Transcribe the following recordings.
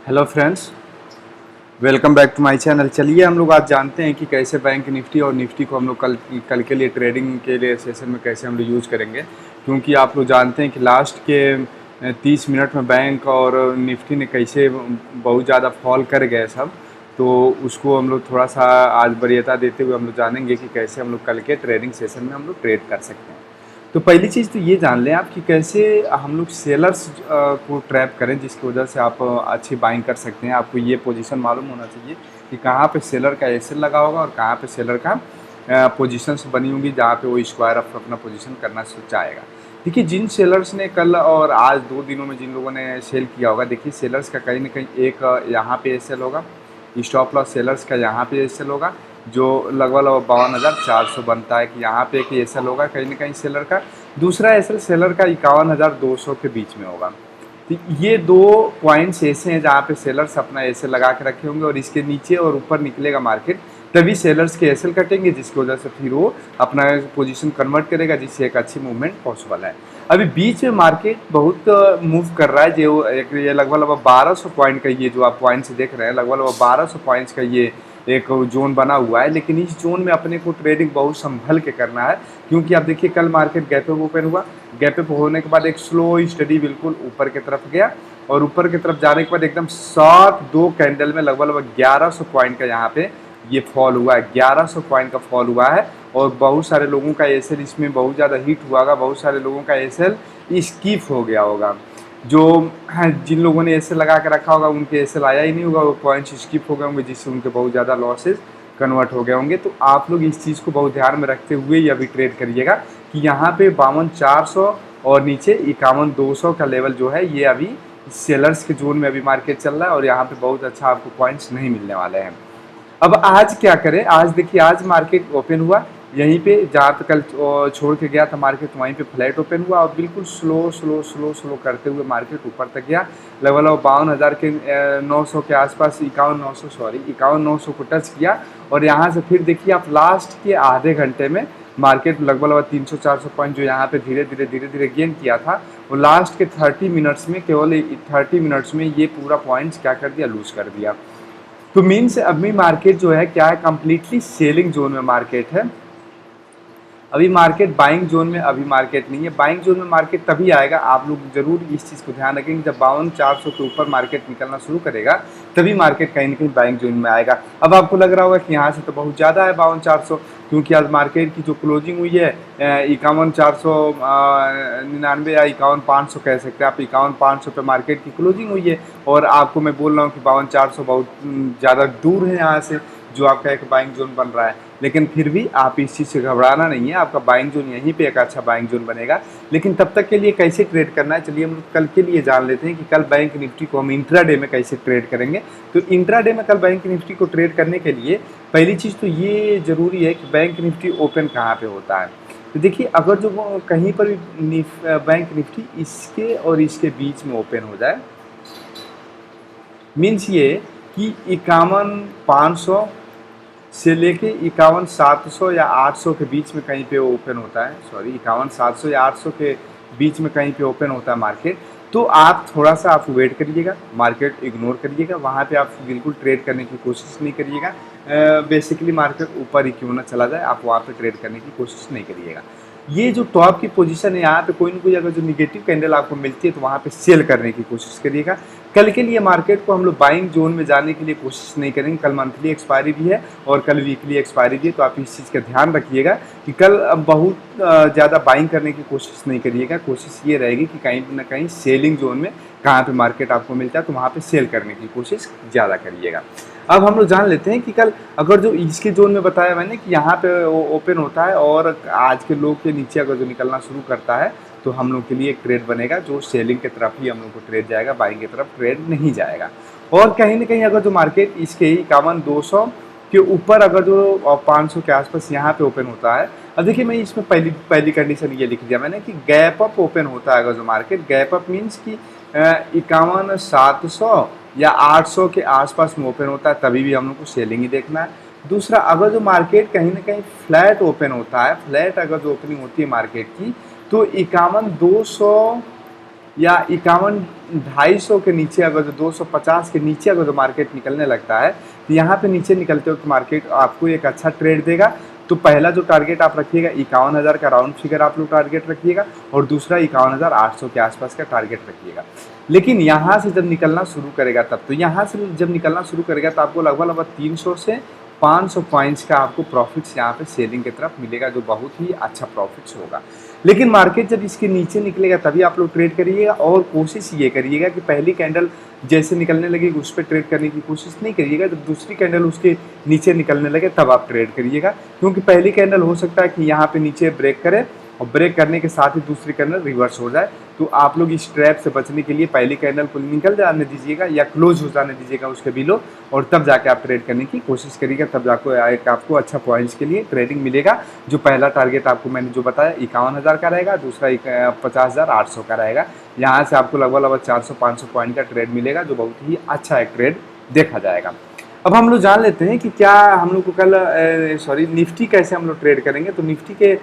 Hello friends, welcome back to my channel. चलिए हम लोग आज जानते हैं कि कैसे बैंक निफ्टी और निफ्टी को हम लोग कल कल के लिए ट्रेडिंग के लिए सेशन में कैसे हम लोग यूज़ करेंगे। क्योंकि आप लोग जानते हैं कि लास्ट के 30 मिनट में बैंक और निफ्टी ने कैसे बहुत ज़्यादा फॉल कर गए सब। तो उसको हम लोग थोड़ा सा आज वरीयता देते हुए हम लोग जानेंगे कि कैसे हम लोग कल के ट्रेडिंग सेशन में हम लोग ट्रेड कर सकते हैं। तो पहली चीज़ तो ये जान लें आप कि कैसे हम लोग सेलर्स को ट्रैप करें, जिसकी वजह से आप अच्छी बाइंग कर सकते हैं। आपको ये पोजीशन मालूम होना चाहिए कि कहाँ पे सेलर का एसएल लगा होगा और कहाँ पे सेलर का पोजीशंस बनी होंगी जहाँ पे वो स्क्वायर ऑफ अपना पोजीशन करना चाहेगा। देखिए, जिन सेलर्स ने कल और आज 2 दिनों में जिन लोगों ने सेल किया होगा, देखिए सेलर्स का कहीं ना कहीं एक यहाँ पे एसएल होगा, स्टॉप लॉस सेलर्स का यहाँ पे एसएल होगा जो लगभग 52,400 बनता है कि यहाँ पे एक एसएल होगा कहीं ना कहीं सेलर का। दूसरा एसएल सेलर का 51,200 के बीच में होगा। तो ये दो पॉइंट्स ऐसे हैं जहाँ पे सेलर्स अपना एसएल लगा के रखे होंगे और इसके नीचे और ऊपर निकलेगा मार्केट, तभी सेलर्स के एसएल कटेंगे, जिसकी वजह से फिर वो अपना पोजीशन कन्वर्ट करेगा, जिससे एक अच्छी मूवमेंट पॉसिबल है। अभी बीच में मार्केट बहुत मूव कर रहा है, जो ये लगभग 1200 पॉइंट का, ये जो आप पॉइंट्स देख रहे हैं लगभग 1200 पॉइंट्स का ये एक जोन बना हुआ है। लेकिन इस जोन में अपने को ट्रेडिंग बहुत संभल के करना है, क्योंकि आप देखिए कल मार्केट गैप अप ओपन हुआ, गैप अप होने के बाद एक स्लो स्टडी बिल्कुल ऊपर की तरफ गया और ऊपर की तरफ जाने के बाद एकदम साथ 2 कैंडल में लगभग 1100 पॉइंट का यहाँ पे ये फॉल हुआ है। 1100 पॉइंट का फॉल हुआ है और बहुत सारे लोगों का एसएल इसमें बहुत ज़्यादा हिट हुआ होगा, बहुत सारे लोगों का एसएल स्किप हो गया होगा। जो जिन लोगों ने एसएल लगा के रखा होगा उनके एसएल आया ही नहीं होगा, वो पॉइंट्स स्किप हो गए होंगे, जिससे उनके बहुत ज़्यादा लॉसेज कन्वर्ट हो गए होंगे। तो आप लोग इस चीज़ को बहुत ध्यान में रखते हुए ही अभी ट्रेड करिएगा कि यहाँ पे 52,400 और नीचे 51,200 का लेवल जो है ये अभी सेलर्स के जोन में अभी मार्केट चल रहा है और यहाँ पे बहुत अच्छा आपको पॉइंट्स नहीं मिलने वाले हैं। अब आज क्या करें, आज देखिए आज मार्केट ओपन हुआ यहीं पे जहाँ पे कल छोड़ के गया था मार्केट, वहीं पे फ्लैट ओपन हुआ और बिल्कुल स्लो स्लो स्लो स्लो करते हुए मार्केट ऊपर तक गया। लगभग 52,000 के 900 के आसपास, 51,900 सॉरी 51,900 को टच किया। और यहाँ से फिर देखिए आप लास्ट के आधे घंटे में मार्केट लगभग 300-400 पॉइंट जो यहाँ पे धीरे धीरे गेन किया था, वो लास्ट के 30 मिनट्स में, केवल 30 मिनट्स में ये पूरा पॉइंट्स क्या कर दिया, लूज कर दिया। तो मीन्स अभी मार्केट जो है क्या है, कंप्लीटली सेलिंग जोन में मार्केट है। अभी मार्केट बाइंग जोन में अभी मार्केट नहीं है। बाइंग जोन में मार्केट तभी आएगा, आप लोग जरूर इस चीज़ को ध्यान रखेंगे, जब 52,400 के ऊपर मार्केट निकलना शुरू करेगा तभी मार्केट कहीं ना कहीं बाइंग जोन में आएगा। अब आपको लग रहा होगा कि यहाँ से तो बहुत ज़्यादा है 52,400, क्योंकि आज मार्केट की जो क्लोजिंग हुई है 51,499 या 51,500 कह सकते हैं आप, 51,500 पे मार्केट की क्लोजिंग हुई है। और आपको मैं बोल रहा हूँ कि 52,400 बहुत ज़्यादा दूर है यहाँ से, जो आपका एक बाइंग जोन बन रहा है। लेकिन फिर भी आप इस चीज़ से घबराना नहीं है, आपका बाइंग जोन यहीं पे एक अच्छा बाइंग जोन बनेगा। लेकिन तब तक के लिए कैसे ट्रेड करना है, चलिए हम कल के लिए जान लेते हैं कि कल बैंक निफ्टी को हम इंट्राडे में कैसे ट्रेड करेंगे। तो इंट्राडे में कल बैंक निफ्टी को ट्रेड करने के लिए पहली चीज़ तो ये ज़रूरी है कि बैंक निफ्टी ओपन कहाँ पर होता है। तो देखिए, अगर जो कहीं पर भी बैंक निफ्टी इसके और इसके बीच में ओपन हो जाए, मीन्स ये कि 51,500 से लेके 51,700 या 800 के बीच में कहीं पे ओपन होता है, सॉरी 51,700 या 800 के बीच में कहीं पे ओपन होता है मार्केट। तो आप थोड़ा सा आप वेट करिएगा, मार्केट इग्नोर करिएगा, वहाँ पे आप बिल्कुल ट्रेड करने की कोशिश नहीं करिएगा। बेसिकली मार्केट ऊपर ही क्यों ना चला जाए, आप वहाँ पे ट्रेड करने की कोशिश नहीं करिएगा। ये जो टॉप की पोजीशन है यहाँ पे कोई ना कोई अगर जो निगेटिव कैंडल आपको मिलती है तो वहाँ पे सेल करने की कोशिश करिएगा। कल के लिए मार्केट को हम लोग बाइंग जोन में जाने के लिए कोशिश नहीं करेंगे। कल मंथली एक्सपायरी भी है और कल वीकली एक्सपायरी भी है, तो आप इस चीज़ का ध्यान रखिएगा कि कल बहुत ज़्यादा बाइंग करने की कोशिश नहीं करिएगा। कोशिश ये रहेगी कि कहीं ना कहीं सेलिंग जोन में कहाँ पे मार्केट आपको मिलता है तो वहाँ पे सेल करने की कोशिश ज़्यादा करिएगा। अब हम लोग जान लेते हैं कि कल अगर जो इसके जोन में बताया मैंने कि यहाँ पे ओपन होता है और आज के लोग के नीचे अगर जो निकलना शुरू करता है तो हम लोग के लिए एक ट्रेड बनेगा जो सेलिंग की तरफ ही हम लोग को ट्रेड जाएगा, बाइंग की तरफ ट्रेड नहीं जाएगा। और कहीं ना कहीं अगर जो मार्केट इसके 51,200 के ऊपर अगर जो 500 के आसपास यहाँ पे ओपन होता है, अब देखिए मैं इसमें पहली कंडीशन ये लिख दिया मैंने कि गैप अप ओपन होता है। अगर जो मार्केट गैप अप मीन्स कि 51,700 या 800 के आसपास में ओपन होता है तभी भी हम लोग को सेलिंग ही देखना है। दूसरा, अगर जो मार्केट कहीं ना कहीं फ्लैट ओपन होता है, फ्लैट अगर जो ओपनिंग होती है मार्केट की, तो 51,200 या 51,250 के नीचे अगर जो 250 के नीचे अगर जो मार्केट निकलने लगता है, तो यहाँ पे नीचे निकलते वक्त मार्केट आपको एक अच्छा ट्रेड देगा। तो पहला जो टारगेट आप रखिएगा 51,000 का राउंड फिगर आप लोग टारगेट रखिएगा, और दूसरा 51,800 के आसपास का टारगेट रखिएगा। लेकिन यहाँ से जब निकलना शुरू करेगा तब, तो यहाँ से जब निकलना शुरू करेगा तो आपको लगभग 300 से 500 पॉइंट्स का आपको प्रॉफिट्स यहाँ पे सेलिंग की तरफ मिलेगा, जो बहुत ही अच्छा प्रॉफिट्स होगा। लेकिन मार्केट जब इसके नीचे निकलेगा तभी आप लोग ट्रेड करिएगा, और कोशिश ये करिएगा कि पहली कैंडल जैसे निकलने लगेगी उस पर ट्रेड करने की कोशिश नहीं करिएगा। जब दूसरी कैंडल उसके नीचे निकलने लगे तब आप ट्रेड करिएगा, क्योंकि पहली कैंडल हो सकता है कि यहाँ पे नीचे ब्रेक करे, और ब्रेक करने के साथ ही दूसरी कैंडल रिवर्स हो जाए। तो आप लोग इस ट्रैप से बचने के लिए पहली कैंडल को निकल जाने दीजिएगा या क्लोज हो जाने दीजिएगा उसके बिलो, और तब जाके आप ट्रेड करने की कोशिश करिएगा। तब जाकर आपको अच्छा पॉइंट्स के लिए ट्रेडिंग मिलेगा। जो पहला टारगेट आपको मैंने जो बताया 51,000 का रहेगा, दूसरा 50,800 का रहेगा। यहाँ से आपको लगभग 400-500 पॉइंट का ट्रेड मिलेगा, जो बहुत ही अच्छा एक ट्रेड देखा जाएगा। अब हम लोग जान लेते हैं कि क्या हम लोग को कल निफ्टी कैसे हम लोग ट्रेड करेंगे। तो निफ्टी के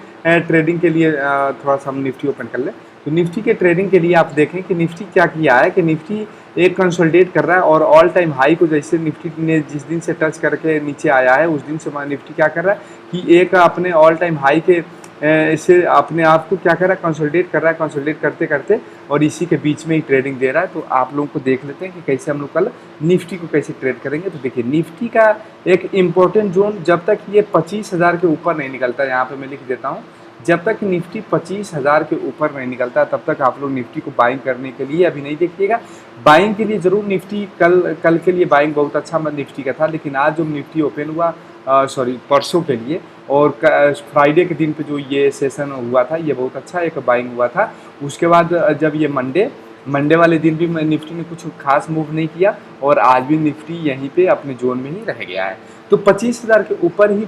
ट्रेडिंग के लिए थोड़ा सा हम निफ्टी ओपन कर लें। तो निफ्टी के ट्रेडिंग के लिए आप देखें कि निफ्टी क्या किया है कि निफ्टी एक कंसोलिडेट कर रहा है, और ऑल टाइम हाई को जैसे निफ्टी ने जिस दिन से टच करके नीचे आया है उस दिन से निफ्टी क्या कर रहा है कि एक अपने ऑल टाइम हाई के इसे अपने आप को क्या कर रहा है, कंसोलिडेट कर रहा है। कंसोलिडेट करते करते और इसी के बीच में ही ट्रेडिंग दे रहा है। तो आप लोगों को देख लेते हैं कि कैसे हम लोग कल निफ्टी को कैसे ट्रेड करेंगे। तो देखिए निफ्टी का एक इम्पोर्टेंट जोन जब तक ये 25,000 के ऊपर नहीं निकलता, यहाँ पे मैं लिख देता हूँ, जब तक निफ्टी 25,000 के ऊपर नहीं निकलता तब तक आप लोग निफ्टी को बाइंग करने के लिए अभी नहीं देखिएगा। बाइंग के लिए ज़रूर निफ्टी कल के लिए बाइंग बहुत अच्छा निफ्टी का था, लेकिन आज जो निफ्टी ओपन हुआ परसों के लिए और फ्राइडे के दिन पे जो ये सेशन हुआ था ये बहुत अच्छा एक बाइंग हुआ था। उसके बाद जब ये मंडे वाले दिन भी निफ्टी ने कुछ खास मूव नहीं किया, और आज भी निफ्टी यहीं पे अपने जोन में ही रह गया है। तो 25,000 के ऊपर ही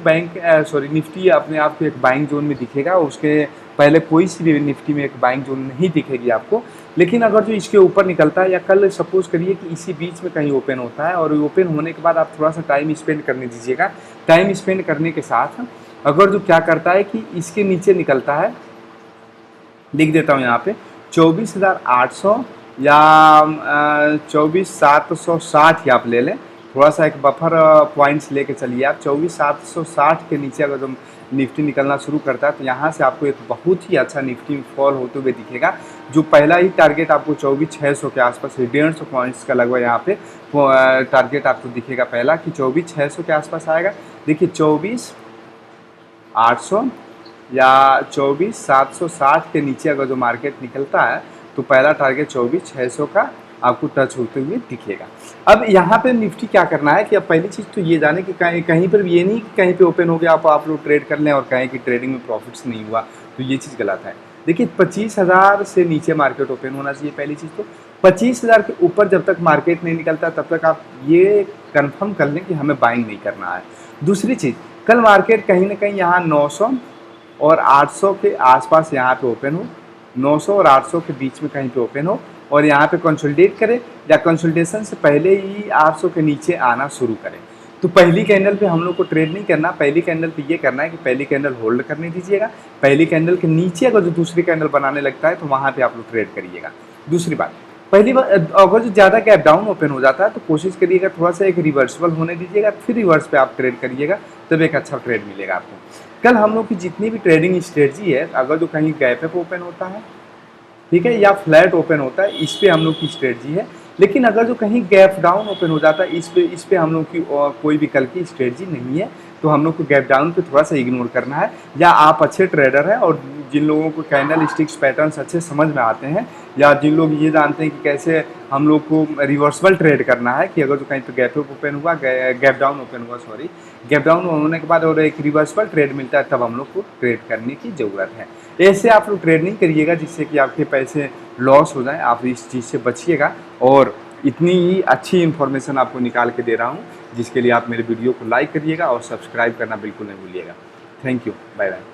निफ्टी अपने आप को एक बाइंग जोन में दिखेगा। उसके पहले कोई सी भी निफ्टी में एक बाइंग जोन नहीं दिखेगी आपको। लेकिन अगर जो इसके ऊपर निकलता है, या कल सपोज करिए कि इसी बीच में कहीं ओपन होता है, और ओपन होने के बाद आप थोड़ा सा टाइम स्पेंड करने दीजिएगा। टाइम स्पेंड करने के साथ अगर जो क्या करता है कि इसके नीचे निकलता है, लिख देता हूँ यहाँ पे 24,800 या 24,760 ही आप ले लें। थोड़ा सा एक बफर पॉइंट्स लेके चलिए आप। 24,760 के नीचे अगर जो निफ्टी निकलना शुरू करता है तो यहाँ से आपको एक बहुत ही अच्छा निफ्टी फॉल होते हुए दिखेगा। जो पहला ही टारगेट आपको 24,600 के आसपास 150 पॉइंट्स का लगभग यहाँ पे टारगेट आपको दिखेगा पहला, कि 24,600 के आसपास आएगा। देखिए 24,800 या 24,760 के नीचे अगर जो मार्केट निकलता है तो पहला टारगेट 24,600 का आपको टच होते हुए दिखेगा। अब यहाँ पे निफ्टी क्या करना है कि अब पहली चीज़ तो ये जाने कि कहीं पर ये नहीं कि कहीं पे ओपन हो गया आप लोग ट्रेड कर लें और कहें कि ट्रेडिंग में प्रॉफिट्स नहीं हुआ, तो ये चीज़ गलत है। देखिए 25,000 से नीचे मार्केट ओपन होना चाहिए पहली चीज़। तो 25,000 के ऊपर जब तक मार्केट नहीं निकलता तब तक आप ये कन्फर्म कर लें कि हमें बाइंग नहीं करना है। दूसरी चीज़, कल मार्केट कहीं ना कहीं यहाँ 900 और 800 के आसपास यहाँ पे ओपन हो, 900 और 800 के बीच में कहीं पे ओपन हो, और यहाँ पे कंसोलिडेट करे, या कंसोलिडेशन से पहले ही 800 के नीचे आना शुरू करें। तो पहली कैंडल पे हम लोग को ट्रेड नहीं करना। पहली कैंडल पे ये करना है कि पहली कैंडल होल्ड करने दीजिएगा। पहली कैंडल के नीचे अगर जो दूसरी कैंडल बनाने लगता है तो वहाँ पे आप लोग ट्रेड करिएगा। दूसरी बात, पहली बार अगर जो ज़्यादा गैप डाउन ओपन हो जाता है तो कोशिश करिएगा थोड़ा सा एक रिवर्सिबल होने दीजिएगा, फिर रिवर्स पे आप ट्रेड करिएगा, तब एक अच्छा ट्रेड मिलेगा आपको। कल हम लोग की जितनी भी ट्रेडिंग स्ट्रेटजी है, अगर जो कहीं गैप अप ओपन होता है, ठीक है, या फ्लैट ओपन होता है, इस पे हम लोग की स्ट्रेटजी है। लेकिन अगर जो कहीं गैप डाउन ओपन हो जाता है, इस पे हम लोग की कोई भी कल की स्ट्रेटजी नहीं है। तो हम लोग को गैप डाउन पे थोड़ा सा इग्नोर करना है। या आप अच्छे ट्रेडर हैं और जिन लोगों को कैंडल स्टिक्स पैटर्न्स अच्छे समझ में आते हैं, या जिन लोग ये जानते हैं कि कैसे हम लोग को रिवर्सिबल ट्रेड करना है, कि अगर जो कहीं पे गैप ओपन हुआ, गैप डाउन ओपन हुआ, गैप डाउन होने के बाद और एक रिवर्सिबल ट्रेड मिलता है, तब हम लोग को ट्रेड करने की ज़रूरत है। ऐसे आप लोग ट्रेड नहीं करिएगा जिससे कि आपके पैसे लॉस हो जाए। आप इस चीज़ से बचिएगा, और इतनी ही अच्छी इन्फॉर्मेशन आपको निकाल के दे रहा हूँ, जिसके लिए आप मेरे वीडियो को लाइक करिएगा और सब्सक्राइब करना बिल्कुल नहीं भूलिएगा। Thank you, bye bye.